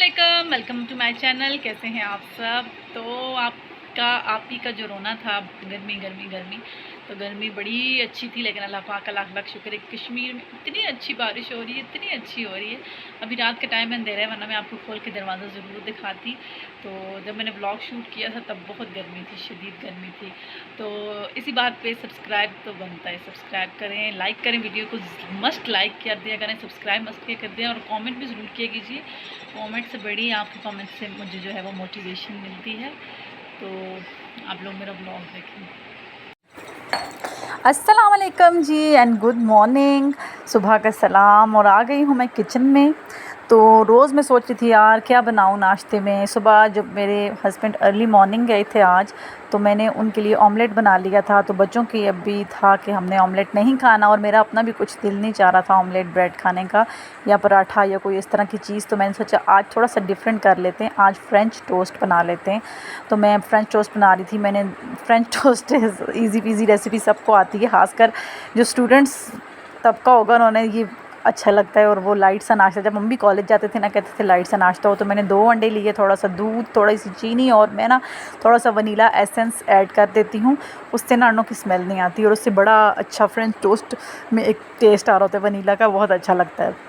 अस्सलामुअलैकुम, welcome to my channel. कैसे हैं आप सब? तो आप ही का जो रोना था, गर्मी गर्मी गर्मी, तो गर्मी बड़ी अच्छी थी, लेकिन अल्लाह पाक का लाख लाख शुक्र है। कश्मीर में इतनी अच्छी बारिश हो रही है, इतनी अच्छी हो रही है। अभी रात के टाइम में अंधेरा है, वरना मैं आपको खोल के दरवाज़ा ज़रूर दिखाती। तो जब मैंने ब्लॉग शूट किया था तब बहुत गर्मी थी, शदीद गर्मी थी। तो इसी बात पे सब्सक्राइब तो बनता है, सब्सक्राइब करें, लाइक करें, वीडियो को मस्ट लाइक कर दिया करें, सब्सक्राइब मस्ट किया कर दें और कमेंट भी ज़रूर किया कीजिए। कमेंट से बड़ी आपके कमेंट से मुझे जो है वो मोटिवेशन मिलती है। तो आप लोग मेरा ब्लॉग देखें। अस्सलाम वालेकुम जी एंड गुड मॉर्निंग। सुबह का सलाम। और आ गई हूँ मैं किचन में। तो रोज़ मैं सोच रही थी यार क्या बनाऊँ नाश्ते में। सुबह जब मेरे हस्बैंड अर्ली मॉर्निंग गए थे आज, तो मैंने उनके लिए ऑमलेट बना लिया था। तो बच्चों की अब भी था कि हमने ऑमलेट नहीं खाना, और मेरा अपना भी कुछ दिल नहीं चाह रहा था ऑमलेट ब्रेड खाने का या पराठा या कोई इस तरह की चीज़। तो मैंने सोचा आज थोड़ा सा डिफरेंट कर लेते हैं, आज फ्रेंच टोस्ट बना लेते हैं। तो मैं फ्रेंच टोस्ट बना रही थी। मैंने फ्रेंच टोस्ट ईज़ी पीज़ी रेसिपी सबको आती है, ख़ासकर जो स्टूडेंट्स तबका होगा उन्होंने ये अच्छा लगता है। और वो लाइट सा नाश्ता, जब हम भी कॉलेज जाते थे ना कहते थे लाइट सा नाश्ता हो। तो मैंने 2 अंडे लिए, थोड़ा सा दूध, थोड़ी सी चीनी, और मैं ना थोड़ा सा वनीला एसेंस ऐड कर देती हूँ। उससे ना अंडों की स्मेल नहीं आती और उससे बड़ा अच्छा फ्रेंच टोस्ट में एक टेस्ट आ रहा होता है वनीला का, बहुत अच्छा लगता है।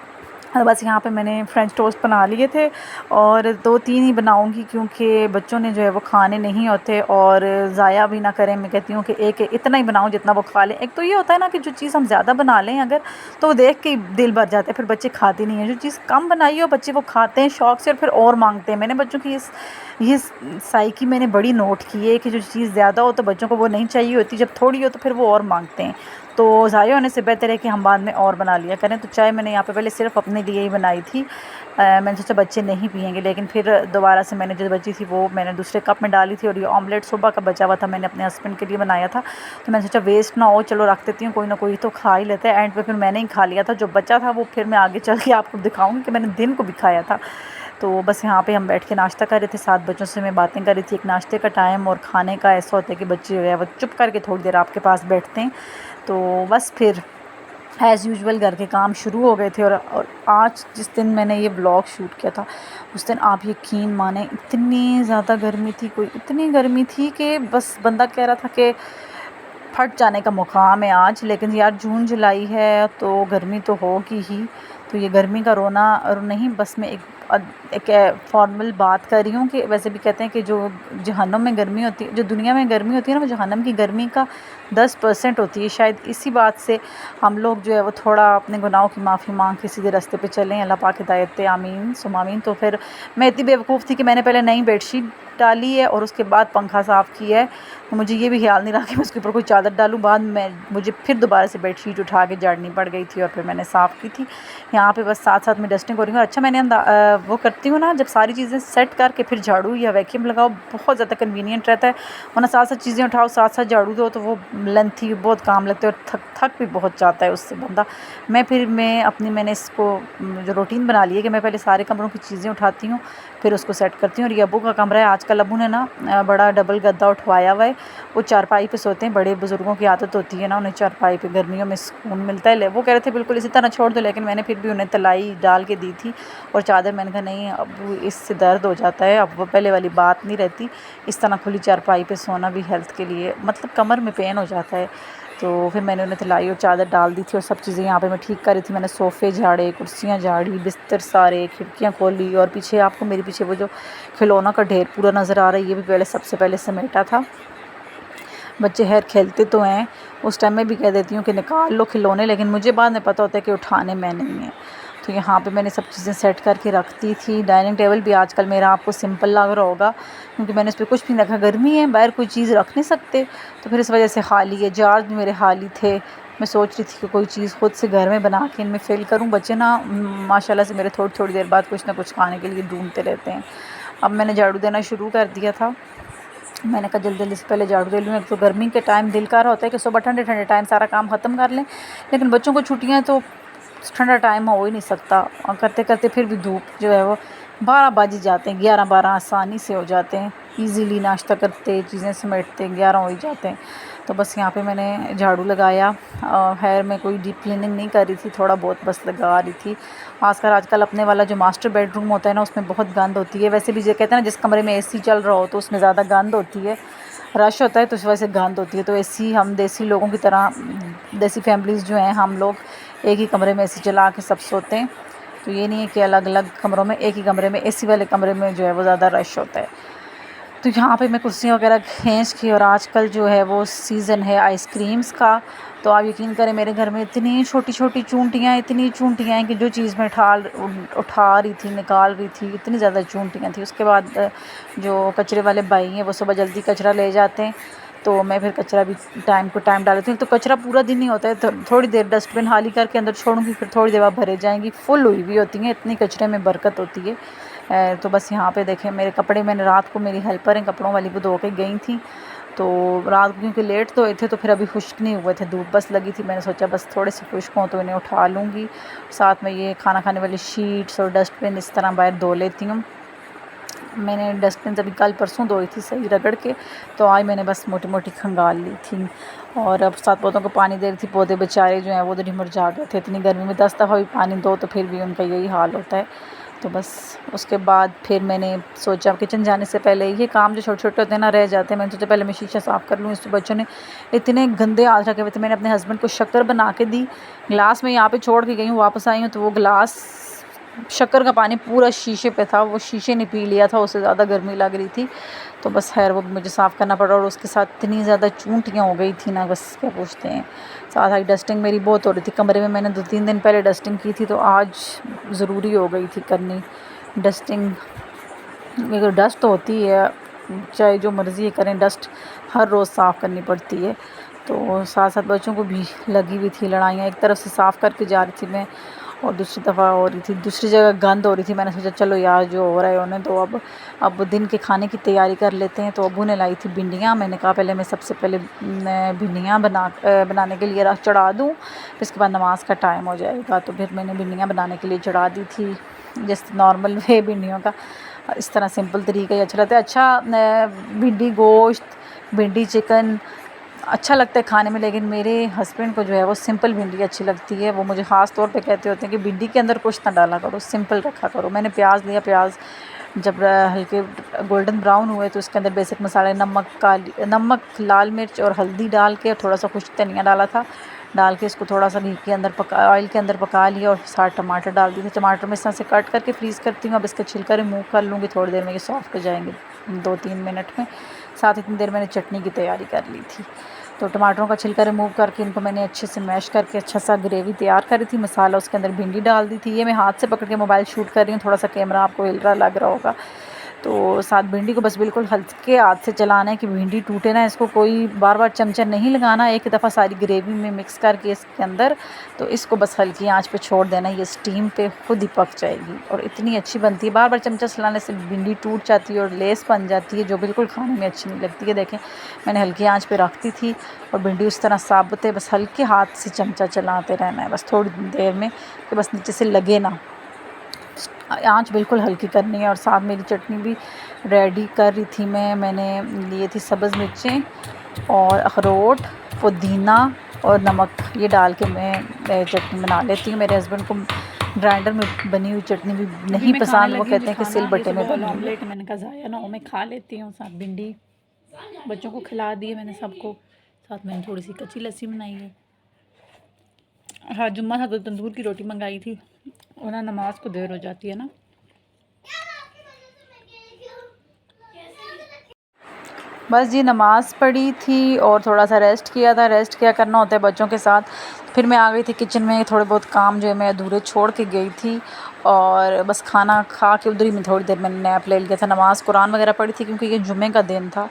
बस यहाँ पे मैंने फ्रेंच टोस्ट बना लिए थे और 2-3 ही बनाऊँगी, क्योंकि बच्चों ने जो है वो खाने नहीं होते और ज़ाया भी ना करें। मैं कहती हूँ कि एक इतना ही बनाऊँ जितना वो खा लें। एक तो ये होता है ना कि जो चीज़ हम ज़्यादा बना लें अगर, तो वो देख के ही दिल भर जाता है, फिर बच्चे खाते नहीं हैं। जो चीज़ कम बनाई हो बच्चे वो खाते हैं शौक़ से और फिर और मांगते हैं। मैंने बच्चों की ये साइकी मैंने बड़ी नोट की है कि जो चीज़ ज़्यादा हो तो बच्चों को वो नहीं चाहिए होती, जब थोड़ी हो तो फिर वो और मांगते हैं। तो ज़ाया होने से बेहतर है कि हम बाद में और बना लिया करें। तो चाय मैंने यहाँ पे पहले सिर्फ़ अपने लिए ही बनाई थी। मैंने सोचा बच्चे नहीं पिएंगे, लेकिन फिर दोबारा से मैंने जो बची थी वो मैंने दूसरे कप में डाली थी। और ये ऑमलेट सुबह का बचा हुआ था, मैंने अपने हस्बैंड के लिए बनाया था। तो मैंने सोचा वेस्ट ना हो, चलो रख देती हूँ, कोई ना कोई तो खा ही लेते हैं। एंड पे फिर मैंने ही खा लिया था, जो बचा था वो फिर मैं आगे चल के आपको दिखाऊँगी कि मैंने दिन को भी खाया था। तो बस यहाँ पे हम बैठ के नाश्ता कर रहे थे, साथ बच्चों से मैं बातें कर रही थी। एक नाश्ते का टाइम और खाने का ऐसा होता है कि बच्चे जो है वो चुप करके थोड़ी देर आपके पास बैठते हैं। तो बस फिर एज़ यूजुअल घर के काम शुरू हो गए थे। और आज जिस दिन मैंने ये ब्लॉग शूट किया था, उस दिन आप यकीन माने इतनी ज़्यादा गर्मी थी, कोई इतनी गर्मी थी कि बस बंदा कह रहा था कि फट जाने का मुकाम है आज। लेकिन यार जून जुलाई है तो गर्मी तो होगी ही। तो ये गर्मी का रोना और नहीं, बस मैं एक फॉर्मल बात कर रही हूँ कि वैसे भी कहते हैं कि जो जहन्नुम में गर्मी होती है, जो दुनिया में गर्मी होती है ना, वो जहन्नुम की गर्मी का 10% होती है। शायद इसी बात से हम लोग जो है वो थोड़ा अपने गुनाहों की माफ़ी मांग के सीधे रास्ते पे चलें। अल्लाह पाक हिदायत दे, आमीन सुम आमीन। तो फिर मैं इतनी बेवकूफ़ थी कि मैंने पहले नई बेडशीट डाली है और उसके बाद पंखा साफ़ किया है। तो मुझे ये भी ख्याल नहीं रहा कि मैं उसके ऊपर कोई चादर डालूँ। बाद में मुझे फिर दोबारा से बेडशीट उठा के झाड़नी पड़ गई थी और फिर मैंने साफ़ की थी। यहाँ पे बस साथ साथ में डस्टिंग हो रही हूँ। अच्छा मैंने वो करती हूँ ना, जब सारी चीज़ें सेट करके फिर झाड़ू या वैक्यूम लगाओ, बहुत ज़्यादा कन्वीनियंट रहता है। वरना साथ साथ चीज़ें उठाओ, साथ साथ झाड़ू दो, तो वो लेंथी बहुत काम लगता है और थक भी बहुत जाता है उससे बंदा। मैंने इसको जो रूटीन बना ली है कि मैं पहले सारे कमरों की चीज़ें उठाती हूँ, फिर उसको सेट करती हूँ। और ये अब्बू का कमरा है। आजकल अब्बू ने ना बड़ा डबल गद्दा उठवाया हुआ है। वो चारपाई पे सोते हैं, बड़े बुज़ुर्गों की आदत होती है ना, उन्हें चारपाई पे गर्मियों में सुकून मिलता है। वो कह रहे थे बिल्कुल इसी तरह छोड़ दो, लेकिन मैंने फिर भी उन्हें तलाई डाल के दी थी और चादर। मैंने कहा नहीं, अब इससे दर्द हो जाता है, अब वो पहले वाली बात नहीं रहती। इस तरह खुली चारपाई पे सोना भी हेल्थ के लिए, मतलब कमर में पेन हो जाता है। तो फिर मैंने उन्हें तलाई और चादर डाल दी थी और सब चीज़ें यहाँ पे मैं ठीक कर रही थी। मैंने सोफ़े झाड़े, कुर्सियाँ झाड़ी, बिस्तर सारे, खिड़कियाँ खोली। और पीछे आपको मेरे पीछे वो जो खिलौनों का ढेर पूरा नज़र आ रहा है, ये भी सबसे पहले समेटा था। बच्चे खैर खेलते तो हैं, उस टाइम मैं भी कह देती हूँ कि निकाल लो खिलौने, लेकिन मुझे बाद में पता होता है कि उठाने मैं नहीं है। तो यहाँ पे मैंने सब चीज़ें सेट करके रख दी थी। डाइनिंग टेबल भी आजकल मेरा आपको सिंपल लग रहा होगा, क्योंकि मैंने इस पर कुछ भी नहीं रखा। गर्मी है, बाहर कोई चीज़ रख नहीं सकते, तो फिर इस वजह से खाली है। जार भी मेरे खाली थे। मैं सोच रही थी कि कोई चीज़ खुद से घर में बना के इनमें फ़िल करूँ। बच्चे ना माशाल्लाह से मेरे थोड़ी थोड़ी देर बाद कुछ ना कुछ खाने के लिए ढूंढते रहते हैं। अब मैंने झाड़ू देना शुरू कर दिया था। मैंने कहा जल्दी जल्दी से पहले झाड़ू दे लूँ। एक तो गर्मी के टाइम दिल कर रहा होता है कि सुबह ठंडे ठंडे टाइम सारा काम ख़त्म कर लें, लेकिन बच्चों को छुट्टियाँ तो ठंडा टाइम हो ही नहीं सकता। और करते करते फिर भी धूप जो है वो 12 बज जाते हैं, 11-12 आसानी से हो जाते हैं। इजीली नाश्ता करते, चीज़ें समेटते 11 हो ही जाते हैं। तो बस यहाँ पे मैंने झाड़ू लगाया। खैर मैं कोई डीप क्लीनिंग नहीं कर रही थी, थोड़ा बहुत बस लगा रही थी। खासकर आजकल अपने वाला जो मास्टर बेडरूम होता है ना, उसमें बहुत गंद होती है। वैसे भी जो कहते हैं ना, जिस कमरे में एसी चल रहा हो तो उसमें ज़्यादा गंद होती है, रश होता है तो उस वजह से गंद होती है। तो एसी हम देसी लोगों की तरह, देसी फैमिलीज़ जो हैं, हम लोग एक ही कमरे में एसी चला के सब सोते हैं। तो ये नहीं है कि अलग अलग कमरों में, एक ही कमरे में एसी वाले कमरे में जो है वो ज़्यादा रश होता है। तो यहाँ पे मैं कुर्सियाँ वगैरह खींच के, और आजकल जो है वो सीज़न है आइसक्रीम्स का। तो आप यकीन करें, मेरे घर में इतनी छोटी छोटी चूंटियाँ, इतनी चूंटियाँ हैं कि जो चीज़ मैं उठा रही थी, निकाल रही थी, इतनी ज़्यादा चूंटियाँ थी। उसके बाद जो कचरे वाले भाई हैं वो सुबह जल्दी कचरा ले जाते हैं, तो मैं फिर कचरा भी टाइम टू टाइम डाल देती हूँ। तो कचरा पूरा दिन नहीं होता है, तो थोड़ी देर डस्टबिन खाली करके अंदर छोड़ूंगी, फिर थोड़ी देर बाद भरे जाएंगी, फुल हुई हुई होती हैं। इतनी कचरे में बरकत होती है। तो बस यहाँ पे देखें, मेरे कपड़े मैंने रात को, मेरी हेल्पर हैं कपड़ों वाली, वो धो के गई थी। तो रात को क्योंकि लेट धोए थे तो फिर अभी खुश्क नहीं हुए थे, धूप बस लगी थी। मैंने सोचा बस थोड़े से खुश्क हों तो इन्हें उठा लूँगी। साथ में ये खाना खाने वाली शीट्स और डस्टबिन इस तरह बाहर धो लेती हूँ। मैंने डस्टबिन अभी कल परसों धोई थी सही रगड़ के, तो आज मैंने बस मोटी मोटी खंगाल ली थी। और अब 7 पौधों को पानी दे रही थी। पौधे बेचारे जो हैं वो तो मुरझा गए थे, इतनी गर्मी में 10 दफ़ा भी पानी दो तो फिर भी उनका यही हाल होता है। तो बस उसके बाद फिर मैंने सोचा किचन जाने से पहले ये काम जो छोटे छोटे होते हैं ना, रह जाते हैं, मैंने सोचा पहले मैं शीशा साफ़ कर लूँ। इससे बच्चों ने इतने गंदे हाथ रखे हुए थे। मैंने अपने हस्बैंड को शक्कर बना के दी, ग्लास में यहाँ पे छोड़ के गई हूँ, वापस आई हूँ तो वो ग्लास, शक्कर का पानी पूरा शीशे पे था, वो शीशे ने पी लिया था, उससे ज़्यादा गर्मी लग रही थी। तो बस खैर वो मुझे साफ़ करना पड़ा, और उसके साथ इतनी ज़्यादा चूंटियाँ हो गई थी ना, बस क्या पूछते हैं। साथ ही डस्टिंग मेरी बहुत हो रही थी कमरे में। मैंने 2-3 दिन पहले डस्टिंग की थी, तो आज ज़रूरी हो गई थी करनी डस्टिंग। अगर डस्ट होती है, चाहे जो मर्ज़ी करें, डस्ट हर रोज़ साफ़ करनी पड़ती है। तो साथ साथ बच्चों को भी लगी हुई थी लड़ाइयाँ। एक तरफ से साफ़ करके जा रही थी मैं, और दूसरी दफ़ा हो रही थी, दूसरी जगह गंद हो रही थी। मैंने सोचा चलो यार, जो हो रहा है होने दो। अब दिन के खाने की तैयारी कर लेते हैं। तो अब्बू ने लाई थी भिंडियाँ। मैंने कहा पहले मैं सबसे पहले भिंडियाँ बनाने के लिए रख चढ़ा दूँ, फिर इसके बाद नमाज़ का टाइम हो जाएगा। तो फिर मैंने भिंडियाँ बनाने के लिए चढ़ा दी थी, जैसे नॉर्मल वे भिंडियों का इस तरह सिंपल तरीका ही अच्छा लगता है। भिंडी गोश्त, भिंडी चिकन अच्छा लगता है खाने में, लेकिन मेरे हस्बैंड को जो है वो सिंपल भिंडी अच्छी लगती है। वो मुझे ख़ास तौर पे कहते होते हैं कि भिंडी के अंदर कुछ ना डाला करो, सिंपल रखा करो। मैंने प्याज लिया, प्याज जब हल्के गोल्डन ब्राउन हुए तो उसके अंदर बेसिक मसाले, नमक, लाल मिर्च और हल्दी डाल के, और थोड़ा सा खुश्क धनिया डाला था, डाल के इसको थोड़ा सा घी के अंदर ऑयल के अंदर पका लिया, और साथ टमाटर डाल दिए थे। टमाटर में इस तरह से कट करके फ्रीज़ करती हूँ। अब इसका छिलका रिमूव कर लूँगी, थोड़ी देर में ये सॉफ्ट हो जाएंगे, 2-3 मिनट में। साथ इतनी देर मैंने चटनी की तैयारी कर ली थी। तो टमाटरों का छिलका रिमूव करके इनको मैंने अच्छे से मैश करके अच्छा सा ग्रेवी तैयार करी थी। मसाला उसके अंदर भिंडी डाल दी थी। ये मैं हाथ से पकड़ के मोबाइल शूट कर रही हूँ, थोड़ा सा कैमरा आपको हिल रहा लग रहा होगा। तो साथ भिंडी को बस बिल्कुल हल्के हाथ से चलाना है कि भिंडी टूटे ना। इसको कोई बार बार चमचा नहीं लगाना, एक दफ़ा सारी ग्रेवी में मिक्स करके इसके अंदर, तो इसको बस हल्की आंच पे छोड़ देना, ये स्टीम पे खुद ही पक जाएगी और इतनी अच्छी बनती है। बार बार चमचा चलाने से भिंडी टूट जाती है और लेस बन जाती है, जो बिल्कुल खाने में अच्छी नहीं लगती है। देखें, मैंने हल्की आंच पे रखती थी और भिंडी उस तरह साबुत है, बस हल्के हाथ से चमचा चलाते रहना है बस थोड़ी देर में, कि बस नीचे से लगे ना। आंच बिल्कुल हल्की करनी है। और साथ मेरी चटनी भी रेडी कर रही थी मैंने लिए थी सब्ज़ मिर्चें और अखरोट, पुदीना और नमक, ये डाल के मैं चटनी बना लेती हूँ। मेरे हस्बैंड को ग्राइंडर में बनी हुई चटनी भी नहीं पसंद, वो कहते हैं कि सिल बटे में बनी हुई। मैंने कहा ज़ाया ना हो, मैं खा लेती हूँ। साथ भिंडी बच्चों को खिला दी है मैंने सबको। साथ मैंने थोड़ी सी कच्ची लस्सी बनाई है। हाँ, जुम्मा था तो तंदूर की रोटी मंगाई थी, और ना नमाज को देर हो जाती है ना। बस जी नमाज़ पढ़ी थी और थोड़ा सा रेस्ट किया था। रेस्ट क्या करना होता है बच्चों के साथ। फिर मैं आ गई थी किचन में, थोड़े बहुत काम जो है मैं अधूरे छोड़ के गई थी, और बस खाना खा के उधर ही में थोड़ी देर मैंने नैप ले लिया था। नमाज़ कुरान वगैरह पढ़ी थी क्योंकि ये जुम्मे का दिन था।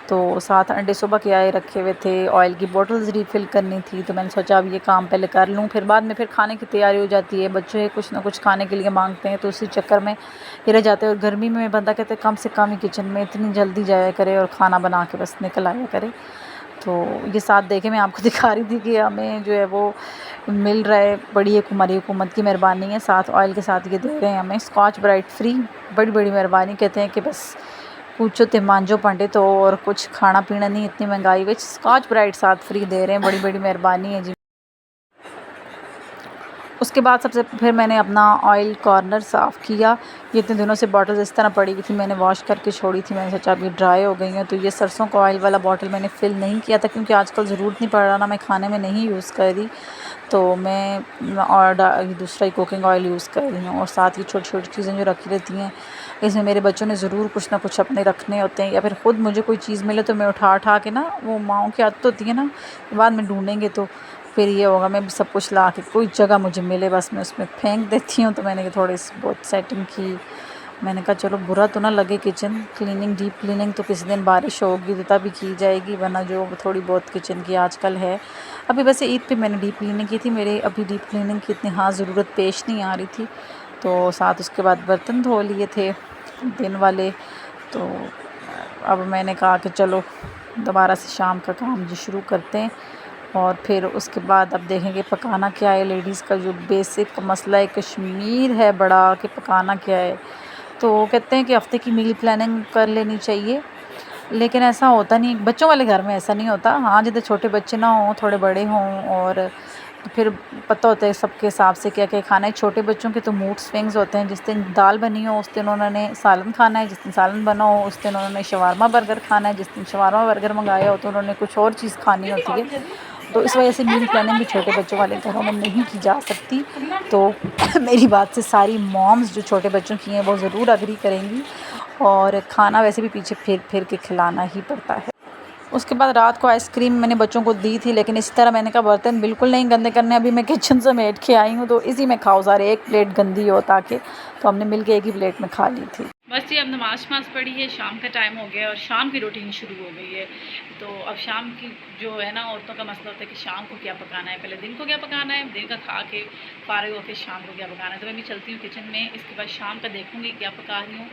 तो साथ अंडे सुबह के आए रखे हुए थे, ऑयल की बोतल्स रीफ़िल करनी थी, तो मैंने सोचा अब ये काम पहले कर लूँ, फिर बाद में फिर खाने की तैयारी हो जाती है। बच्चे कुछ ना कुछ खाने के लिए मांगते हैं, तो उसी चक्कर में ये रह जाते हैं। और गर्मी में बंदा कहते हैं कम से कम ही किचन में इतनी जल्दी जाया करे और खाना बना के बस निकल आया करे। तो ये साथ देखे मैं आपको दिखा रही थी कि हमें जो है वो मिल रहा है, बड़ी एक हमारी हुकूमत की मेहरबानी है। साथ ऑयल के साथ ये दे रहे हैं हमें स्कॉच ब्राइट फ्री, बड़ी बड़ी मेहरबानी। कहते हैं कि बस पूछो ते मांजो पंडित हो, और कुछ खाना पीना नहीं, इतनी महंगाई विच स्कॉच ब्राइट साथ फ्री दे रहे हैं, बड़ी बड़ी मेहरबानी है जी। उसके बाद सबसे फिर मैंने अपना ऑयल कॉर्नर साफ़ किया। ये इतने दिनों से बॉटल्स इस तरह पड़ी हुई थी, मैंने वॉश करके छोड़ी थी, मैंने सोचा अभी ड्राई हो गई हैं। तो ये सरसों का ऑयल वाला बॉटल मैंने फ़िल नहीं किया था, क्योंकि आजकल ज़रूरत नहीं पड़ रहा ना, मैं खाने में नहीं यूज़ कर रही, तो मैं और दूसरा ही कुकिंग ऑयल यूज़ कर रही हूँ। और साथ ही छोटी छोटी चीज़ें जो रखी रहती हैं, इसमें मेरे बच्चों ने ज़रूर कुछ ना कुछ अपने रखने होते हैं, या फिर ख़ुद मुझे कोई चीज़ मिले तो मैं उठा उठा के ना, वो माँओं की आदत होती है ना, बाद में ढूंढेंगे तो फिर ये होगा। मैं भी सब कुछ ला के कोई जगह मुझे मिले बस मैं उसमें फेंक देती हूँ। तो मैंने थोड़ी सी बहुत सेटिंग की, मैंने कहा चलो बुरा तो ना लगे किचन क्लीनिंग, डीप क्लीनिंग तो किसी दिन बारिश होगी तो तभी की जाएगी, वरना जो थोड़ी बहुत किचन की आजकल है। अभी वैसे ईद पे मैंने डीप क्लीनिंग की थी, मेरे अभी डीप क्लीनिंग की इतनी हाँ ज़रूरत पेश नहीं आ रही थी। तो साथ उसके बाद बर्तन धो लिए थे दिन वाले। तो अब मैंने कहा कि चलो दोबारा से शाम का काम जो शुरू करते हैं, और फिर उसके बाद अब देखेंगे पकाना क्या है। लेडीज़ का जो बेसिक मसला है कश्मीर है बड़ा, कि पकाना क्या है। तो कहते हैं कि हफ़्ते की मील प्लानिंग कर लेनी चाहिए, लेकिन ऐसा होता नहीं, बच्चों वाले घर में ऐसा नहीं होता। हाँ, जितने छोटे बच्चे ना हों, थोड़े बड़े हों, और फिर पता होता है सबके हिसाब से क्या क्या खाना है। छोटे बच्चों के तो मूड स्विंग्स होते हैं, जिस दिन दाल बनी हो उस दिन उन्होंने सालन खाना है, जिस दिन सालन बना हो उस दिन उन्होंने शवारमा बर्गर खाना है, जिस दिन शवारमा बर्गर मंगाया हो तो उन्होंने कुछ और चीज़ खानी होती है। तो इस वजह से मील प्लानिंग भी छोटे बच्चों वाले घरों में नहीं की जा सकती। तो मेरी बात से सारी मॉम्स जो छोटे बच्चों की हैं वो ज़रूर एग्री करेंगी, और खाना वैसे भी पीछे फिर फिर के खिलाना ही पड़ता है। उसके बाद रात को आइसक्रीम मैंने बच्चों को दी थी, लेकिन इसी तरह मैंने कहा बर्तन बिल्कुल नहीं गंदे करने, अभी मैं किचन समेट के आई हूँ तो इसी में खाओ सारे, एक प्लेट गंदी हो ताकि, तो हमने मिल के एक ही प्लेट में खा ली थी। बस ये अब नमाज पढ़ी है, शाम का टाइम हो गया और शाम की रूटीन शुरू हो गई है। तो अब शाम की जो है ना, औरतों का मसला होता है कि शाम को क्या पकाना है, पहले दिन को क्या पकाना है, दिन का खा के फारिग होकर शाम को क्या पकाना है। तो मैं भी चलती हूँ किचन में, इसके बाद शाम का देखूँगी क्या पका रही हूँ।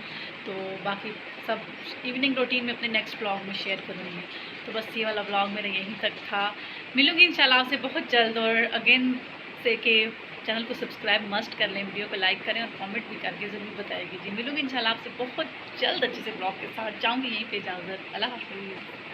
तो बाकी सब इवनिंग रूटीन में अपने नेक्स्ट ब्लॉग में शेयर करूँगी। तो बस ये वाला ब्लॉग मेरा यहीं तक था। मिलूँगी इंशाल्लाह आपसे बहुत जल्द, और अगेन से कि चैनल को सब्सक्राइब मस्ट कर लें, वीडियो को लाइक करें और कमेंट भी करके ज़रूर बताइएगा जी। मिलूँगी इंशाल्लाह आपसे बहुत जल्द अच्छे से ब्लॉग के साथ। जाऊँगी यहीं पे इजाज़त। अल्लाह हाफ़िज़।